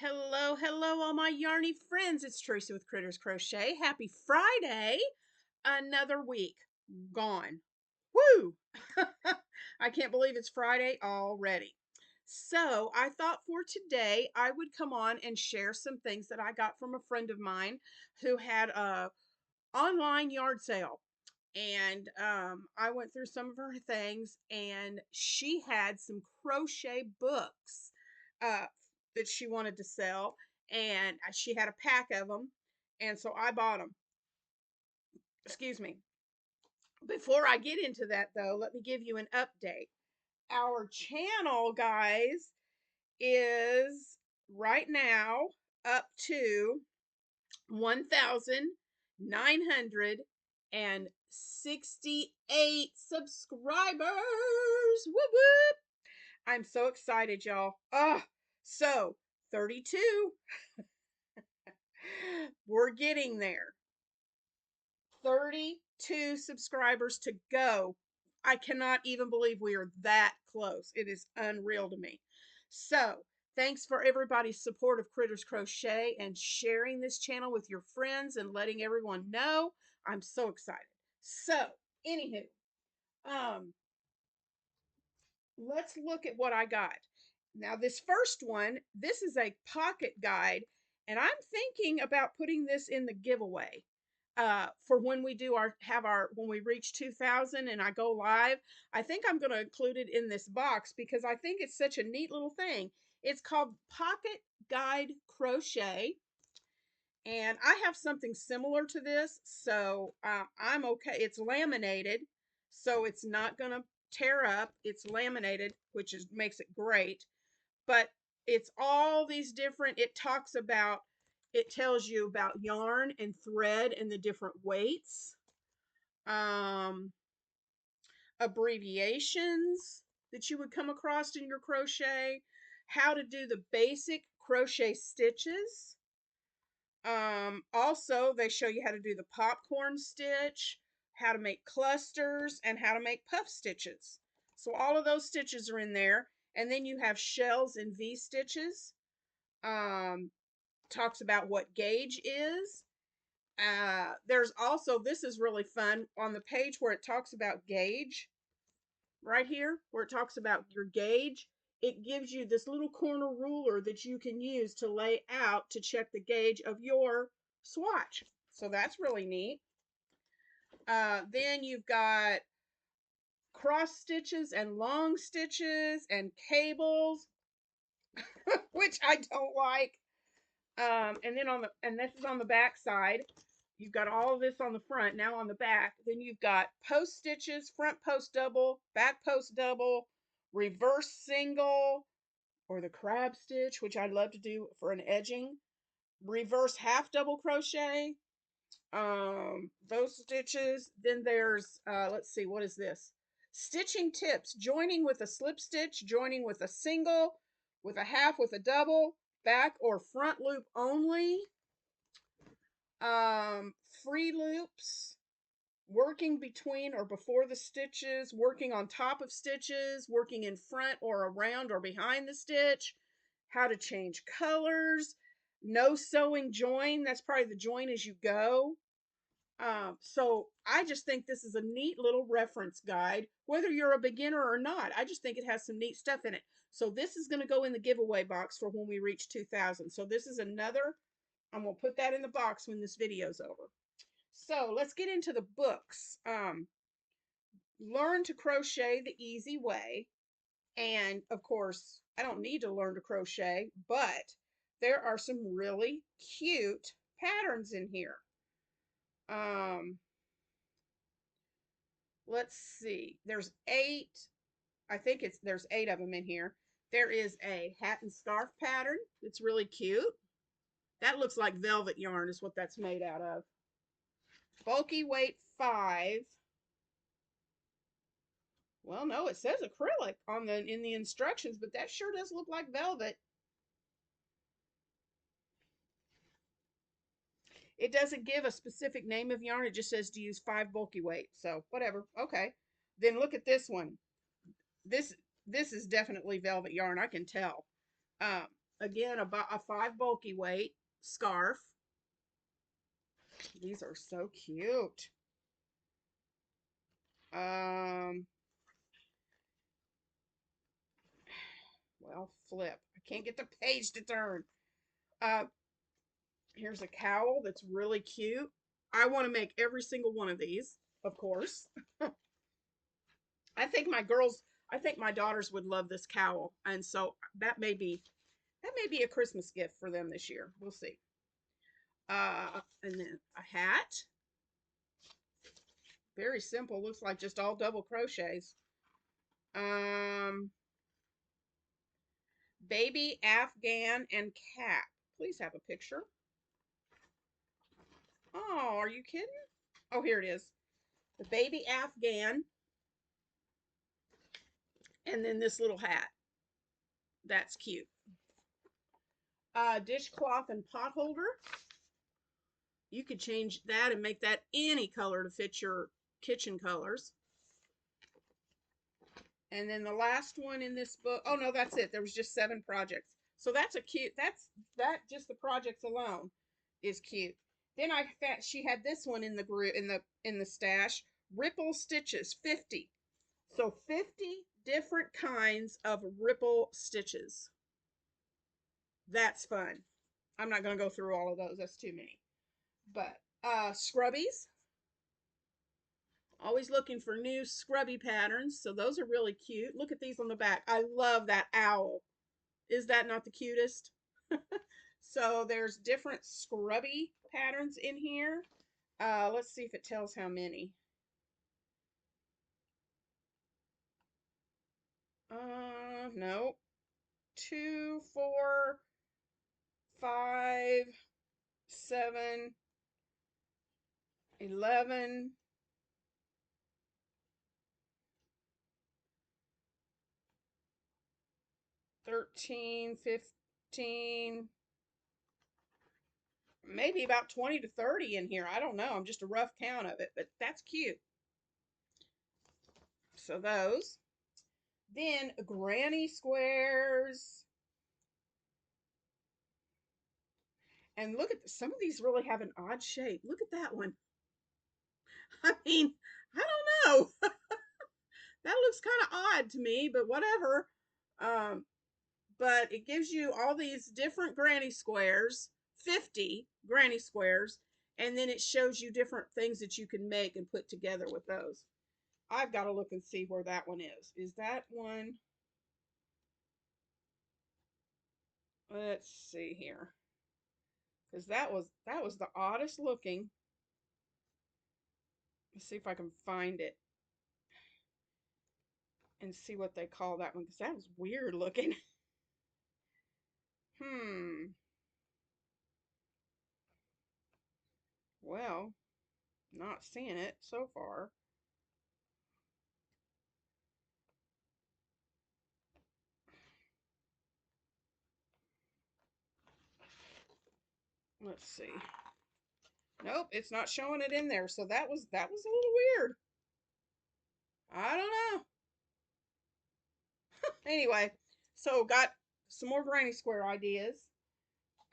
Hello, hello, all my yarny friends. It's Teresa with Critters Crochet. Happy Friday. Another week gone. Woo! I can't believe it's Friday already. So, I thought for today I would come on and share some things that I got from a friend of mine who had a online yard sale. And I went through some of her things, and she had some crochet books uh, that she wanted to sell, and she had a pack of them, and so I bought them. Excuse me. Before I get into that, though, let me give you an update. Our channel, guys, is right now up to 1,968 subscribers. Whoop whoop. I'm so excited, y'all. So 32. We're getting there. 32 subscribers to go. I cannot even believe we are that close. It is unreal to me. So, thanks for everybody's support of Critters Crochet and sharing this channel with your friends and letting everyone know. I'm so excited. So, anywho, um, let's look at what I got. Now, this first one, this is a pocket guide, and I'm thinking about putting this in the giveaway for when we do when we reach 2,000 and I go live. I think I'm going to include it in this box because I think it's such a neat little thing. It's called Pocket Guide Crochet, and I have something similar to this, so I'm okay. It's laminated, so it's not going to tear up. It's laminated, which makes it great, but it's all these different, it tells you about yarn and thread and the different weights, um, abbreviations that you would come across in your crochet, how to do the basic crochet stitches. Also, they show you how to do the popcorn stitch, how to make clusters, and how to make puff stitches. So all of those stitches are in there. And then you have shells and V stitches. Talks about what gauge is. There's also, this is really fun, on the page where it talks about gauge, right here, where it talks about your gauge, it gives you this little corner ruler that you can use to lay out to check the gauge of your swatch. So that's really neat. Then you've got cross stitches and long stitches and cables, which I don't like. And then and this is on the back side. You've got all of this on the front. Now on the back, then you've got post stitches, front post double, back post double, reverse single, or the crab stitch, which I'd love to do for an edging, reverse half double crochet, those stitches. Then there's, let's see, what is this? Stitching tips, joining with a slip stitch, joining with a single, with a half, with a double, back or front loop only, free loops, working between or before the stitches, working on top of stitches, working in front or around or behind the stitch, how to change colors, no sewing join. That's probably the join as you go. So I just think this is a neat little reference guide, whether you're a beginner or not. I just think it has some neat stuff in it. So this is going to go in the giveaway box for when we reach 2,000. So this is another, I'm going to put that in the box when this video's over. So let's get into the books. Learn to crochet the easy way. And of course, I don't need to learn to crochet, but there are some really cute patterns in here. Let's see. There's 8. I think there's 8 of them in here. There is a hat and scarf pattern. It's really cute. That looks like velvet yarn is what that's made out of. Bulky weight 5. Well, no, it says acrylic in the instructions, but that sure does look like velvet. It doesn't give a specific name of yarn. It just says to use 5 bulky weight. So whatever. Okay. Then look at this one. This is definitely velvet yarn. I can tell. Again, about a 5 bulky weight scarf. These are so cute. Well, flip. I can't get the page to turn. Uh, Here's a cowl that's really cute. I want to make every single one of these, of course. I think I think my daughters would love this cowl, and so that may be a Christmas gift for them this year. We'll see. And then a hat, very simple. Looks like just all double crochets. Um, Baby Afghan and cap. Please have a picture. Oh, are you kidding? Oh, here it is. The baby Afghan, and then this little hat. That's cute. Dishcloth and pot holder. You could change that and make that any color to fit your kitchen colors. And then the last one in this book, oh no, that's it. There was just 7 projects. So that's a cute, that just the projects alone is cute. Then I found she had this one in the group in the stash, ripple stitches, 50. So 50 different kinds of ripple stitches. That's fun. I'm not going to go through all of those. That's too many. But scrubbies. Always looking for new scrubby patterns. So those are really cute. Look at these on the back. I love that owl. Is that not the cutest? So there's different scrubby patterns in here. Let's see if it tells how many. No. 2, 4, 5, 7, 11, 13, 15, maybe about 20 to 30 in here. I don't know. I'm just a rough count of it, but that's cute. So those. Then granny squares. And look at some of these really have an odd shape. Look at that one. I mean, I don't know. That looks kind of odd to me, but whatever. Um, but it gives you all these different granny squares, 50 granny squares, and then it shows you different things that you can make and put together with those. I've got to look and see where that one is. Is that one? Let's see here. Because that was the oddest looking. Let's see if I can find it and see what they call that one, because that was weird looking. Well, not seeing it so far. Let's see. Nope, it's not showing it in there. So that was a little weird. I don't know. Anyway, so got some more granny square ideas.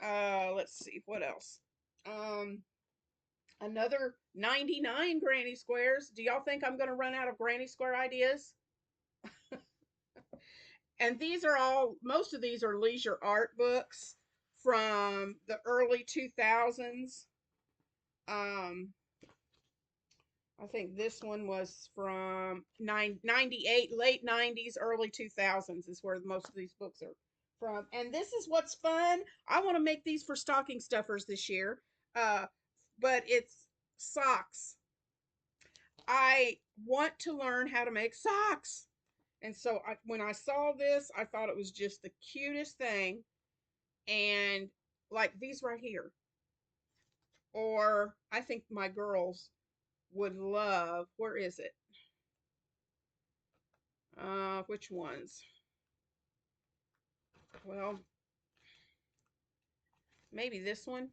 Let's see what else. Um, Another 99 granny squares. Do y'all think I'm going to run out of granny square ideas? And these are all, most of these are leisure art books from the early 2000s. I think this one was from 98, late 90s, early 2000s is where most of these books are from. And this is what's fun. I want to make these for stocking stuffers this year. But it's socks. I want to learn how to make socks. And so when I saw this, I thought it was just the cutest thing. And like these right here. Or I think my girls would love, where is it? Which ones? Well, maybe this one.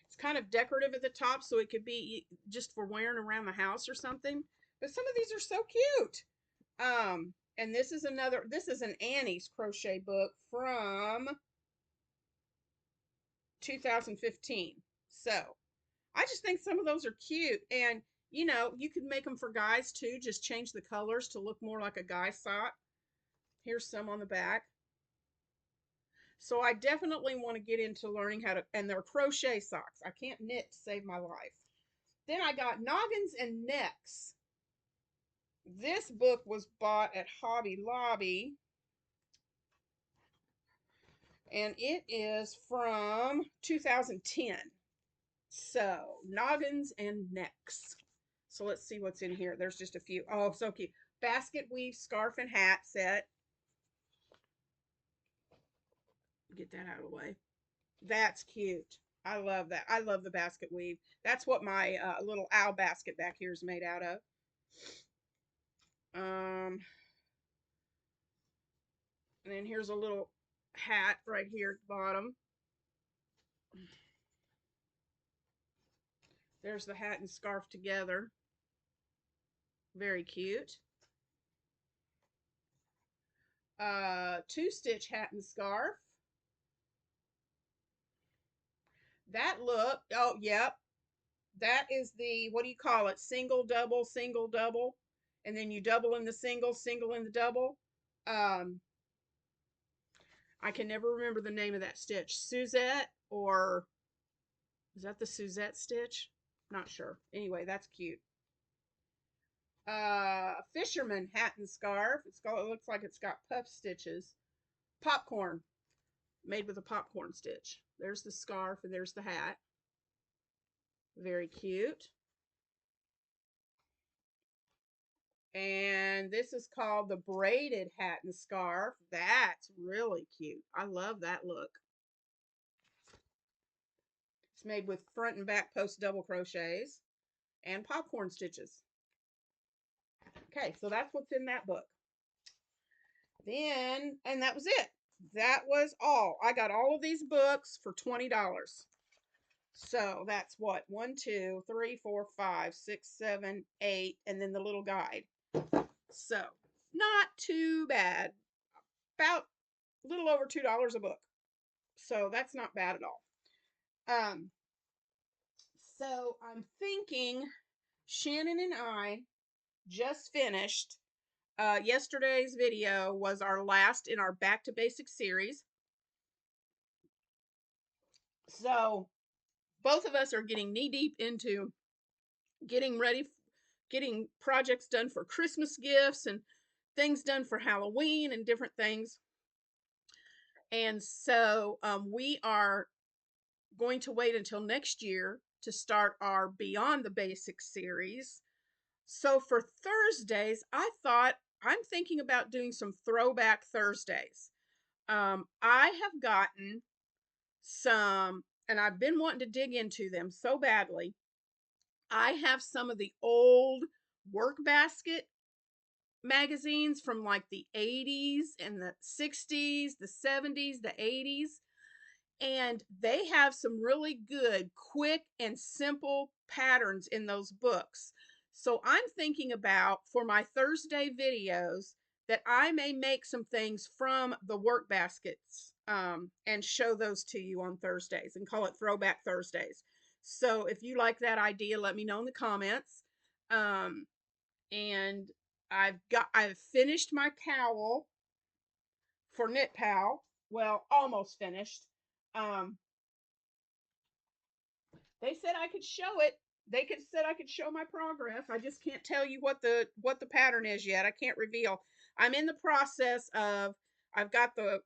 It's kind of decorative at the top, so it could be just for wearing around the house or something. But some of these are so cute. And this is an Annie's crochet book from 2015. So I just think some of those are cute. And, you know, you could make them for guys too. Just change the colors to look more like a guy sock. Here's some on the back. So I definitely want to get into learning how to, and they're crochet socks. I can't knit to save my life. Then I got Noggins and Necks. This book was bought at Hobby Lobby, and it is from 2010. So, Noggins and Necks. So let's see what's in here. There's just a few. Oh, so cute. Basket weave scarf and hat set. Get that out of the way. That's cute. I love that. I love the basket weave. That's what my little owl basket back here is made out of. And then here's a little hat right here at the bottom. There's the hat and scarf together. Very cute. Two-stitch hat and scarf. That look, oh, yep. That is the, what do you call it? Single, double. And then you double in the single, single in the double. I can never remember the name of that stitch. Suzette, or is that the Suzette stitch? Not sure. Anyway, that's cute. Fisherman hat and scarf. It looks like it's got puff stitches. Popcorn, made with a popcorn stitch. There's the scarf and there's the hat. Very cute. And this is called the braided hat and scarf. That's really cute. I love that look. It's made with front and back post double crochets and popcorn stitches. Okay, so that's what's in that book. Then, and that was it. That was all. I got all of these books for $20. So that's what? 1, 2, 3, 4, 5, 6, 7, 8, and then the little guide. So not too bad. About a little over $2 a book. So that's not bad at all. So I'm thinking Shannon and I just finished. Yesterday's video was our last in our Back to Basics series. So both of us are getting knee deep into getting ready, getting projects done for Christmas gifts and things done for Halloween and different things. And so we are going to wait until next year to start our Beyond the Basics series. So for Thursdays, I'm thinking about doing some throwback Thursdays. I have gotten some, and I've been wanting to dig into them so badly. I have some of the old work basket magazines from like the 80s and the 60s, the 70s, the 80s. And they have some really good, quick, and simple patterns in those books. So I'm thinking about, for my Thursday videos, that I may make some things from the work baskets and show those to you on Thursdays and call it Throwback Thursdays. So if you like that idea, let me know in the comments. And I've finished my cowl for Knit Pal. Well, almost finished. They said I could show it. Said I could show my progress. I just can't tell you what the pattern is yet. I can't reveal. I'm in the process of, I've got the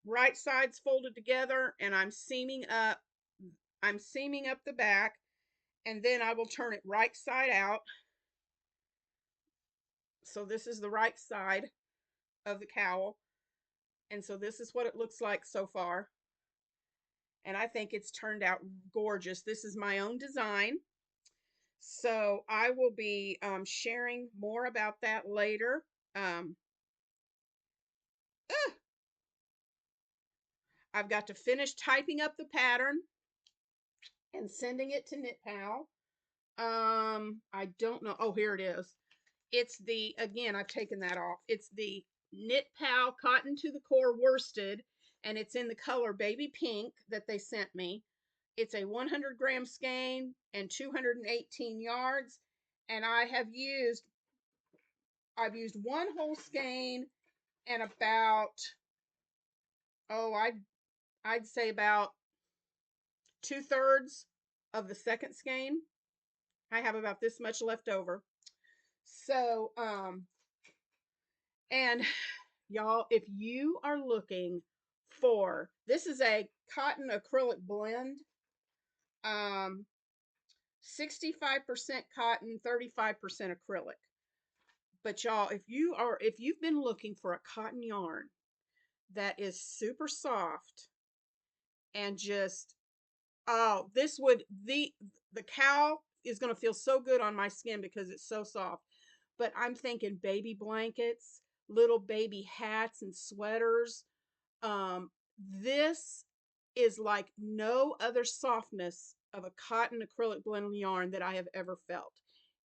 right sides folded together and I'm seaming up the back, and then I will turn it right side out. So this is the right side of the cowl. And so this is what it looks like so far. And I think it's turned out gorgeous. This is my own design. So I will be sharing more about that later. I've got to finish typing up the pattern and sending it to Knit Pal. I don't know. Oh, here it is. It's the, again, I've taken that off. It's the Knit Pal Cotton to the Core worsted, and it's in the color baby pink that they sent me. It's a 100-gram skein and 218 yards. And I've used one whole skein and about, oh, I'd say about 2/3 of the second skein. I have about this much left over. So, and y'all, if you are looking for, this is a cotton acrylic blend, um, 65% cotton, 35% acrylic. But y'all, if you've been looking for a cotton yarn that is super soft and just, oh, this would, the cowl is going to feel so good on my skin because it's so soft. But I'm thinking baby blankets, little baby hats and sweaters. Um, this is like no other softness of a cotton acrylic blend yarn that I have ever felt.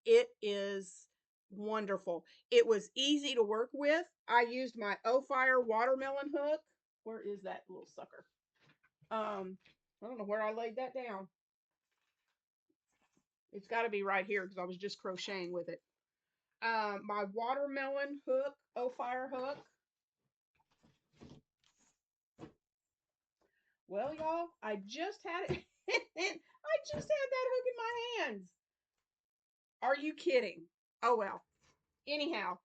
It is wonderful. It was easy to work with. I used my O-Fire watermelon hook. Where is that little sucker? I don't know where I laid that down. It's got to be right here because I was just crocheting with it. My watermelon hook, O-Fire hook. Well, y'all, I just had it. I just had that hook in my hands. Are you kidding? Oh well. Anyhow,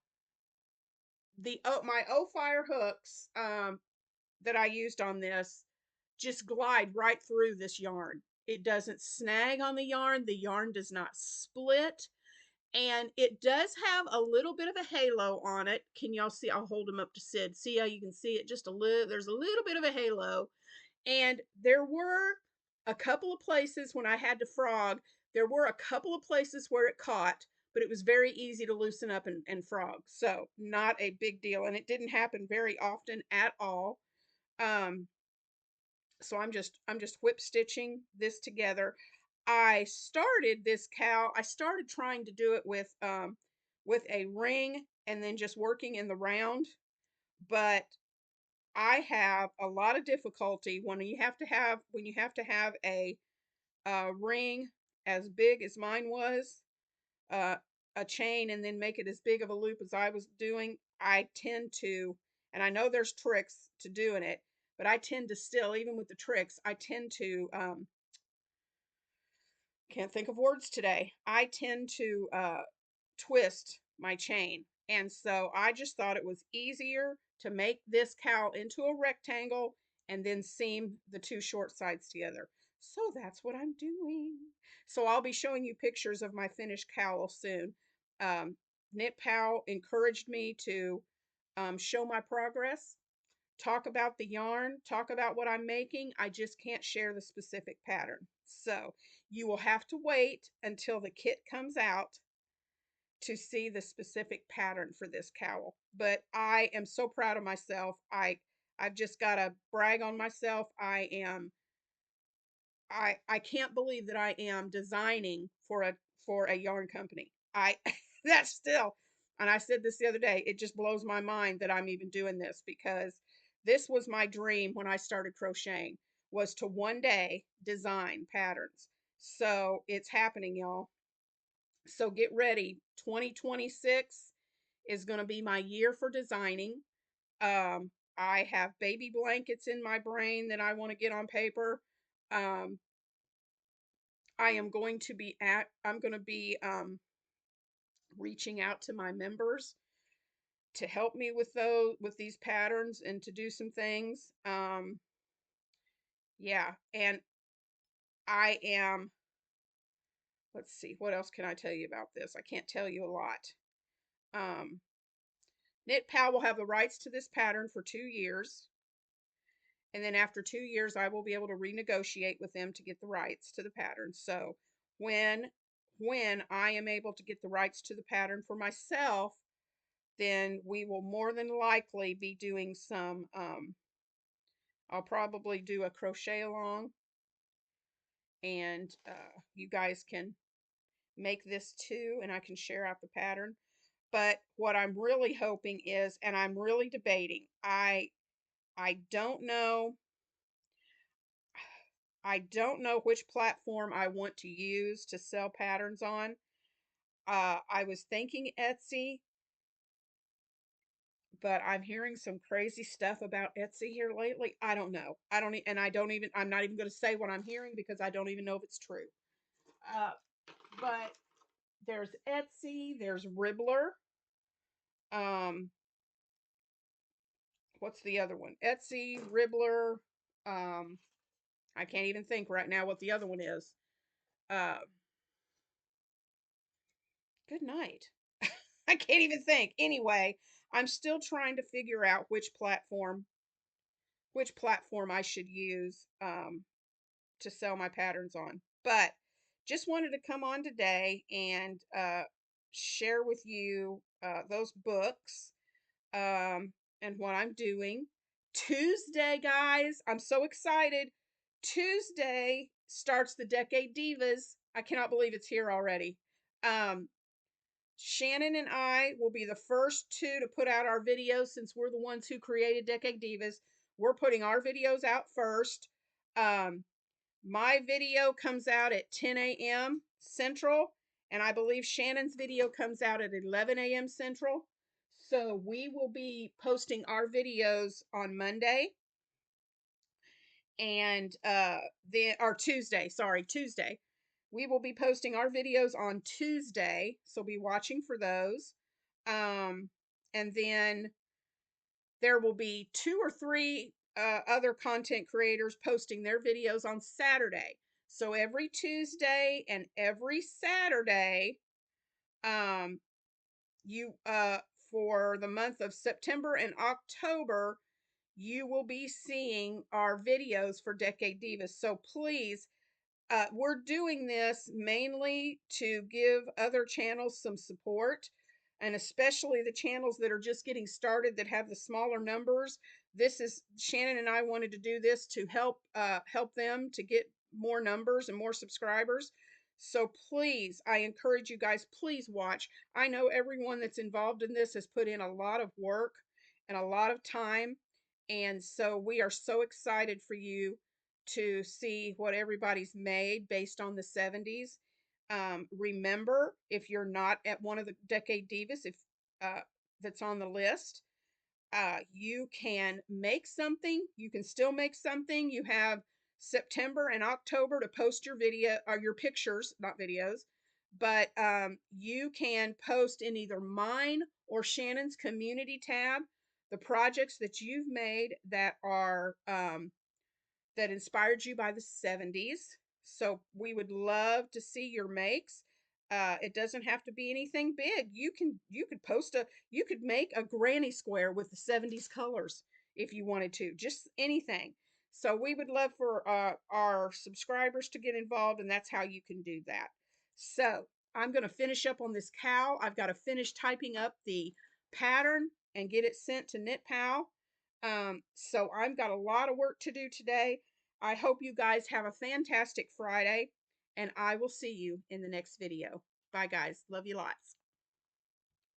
the my O-Fire hooks that I used on this just glide right through this yarn. It doesn't snag on the yarn. The yarn does not split. And it does have a little bit of a halo on it. Can y'all see? I'll hold them up to Sid. See how you can see it just a little. There's a little bit of a halo. And there were a couple of places when I had to frog, there were a couple of places where it caught, but it was very easy to loosen up and frog. So not a big deal. And it didn't happen very often at all. Um, so I'm just whip stitching this together. I started this cowl. I started trying to do it with a ring and then just working in the round, but I have a lot of difficulty when you have to have a ring as big as mine was, uh, a chain, and then make it as big of a loop as I was doing. I tend to, and I know there's tricks to doing it, but I tend to still, even with the tricks, I tend to can't think of words today. I tend to twist my chain. And so I just thought it was easier to make this cowl into a rectangle and then seam the two short sides together. So that's what I'm doing. So I'll be showing you pictures of my finished cowl soon. Um, Knit Pal encouraged me to show my progress, talk about the yarn, talk about what I'm making. I just can't share the specific pattern. So you will have to wait until the kit comes out to see the specific pattern for this cowl. But I am so proud of myself. I've just got to brag on myself. I can't believe that I am designing for a yarn company. I that's still, and I said this the other day, it just blows my mind that I'm even doing this because this was my dream when I started crocheting, was to one day design patterns. So it's happening, y'all. So get ready. 2026 is going to be my year for designing. Um, I have baby blankets in my brain that I want to get on paper. Um, I'm going to be reaching out to my members to help me with these patterns and to do some things. Yeah, and I am, let's see, what else can I tell you about this? I can't tell you a lot. Um, Knit Pal will have the rights to this pattern for 2 years. And then after 2 years, I will be able to renegotiate with them to get the rights to the pattern. So when I am able to get the rights to the pattern for myself, then we will more than likely be doing some, I'll probably do a crochet along, and you guys can make this too, and I can share out the pattern. But what I'm really hoping is, and I'm really debating, I don't know. I don't know which platform I want to use to sell patterns on. I was thinking Etsy, but I'm hearing some crazy stuff about Etsy here lately. I don't know. I'm not even going to say what I'm hearing because I don't even know if it's true. Uh, but there's Etsy, there's Ribbler. Um, what's the other one? Etsy, Ribbler. Um, I can't even think right now what the other one is. Uh, good night. I can't even think. Anyway, I'm still trying to figure out which platform I should use to sell my patterns on. But just wanted to come on today and share with you those books and what I'm doing. Tuesday, guys, I'm so excited. Tuesday starts the Decade Divas. I cannot believe it's here already. Um, Shannon and I will be the first two to put out our videos since we're the ones who created Decade Divas. We're putting our videos out first. Um, my video comes out at 10 a.m. Central, and I believe Shannon's video comes out at 11 a.m. Central. So we will be posting our videos on Monday and then or Tuesday, sorry, Tuesday. We will be posting our videos on Tuesday, so be watching for those. And then there will be 2 or 3 other content creators posting their videos on Saturday. So every Tuesday and every Saturday, um, you for the month of September and October, you will be seeing our videos for Decade Divas. So please, we're doing this mainly to give other channels some support, and especially the channels that are just getting started that have the smaller numbers. This is Shannon and I wanted to do this to help them to get more numbers and more subscribers. So please, I encourage you guys, please watch. I know everyone that's involved in this has put in a lot of work and a lot of time, and so we are so excited for you to see what everybody's made based on the 70s. Remember, if you're not at one of the Decade Divas, if uh, that's on the list, you can make something. You can still make something. You have September and October to post your video or your pictures, not videos, but you can post in either mine or Shannon's community tab the projects that you've made that are that inspired you by the 70s. So we would love to see your makes. It doesn't have to be anything big. You could make a granny square with the 70s colors if you wanted to, just anything. So we would love for our subscribers to get involved, and that's how you can do that. So I'm going to finish up on this cow. I've got to finish typing up the pattern and get it sent to KnitPal. So I've got a lot of work to do today. I hope you guys have a fantastic Friday, and I will see you in the next video. Bye, guys. Love you lots.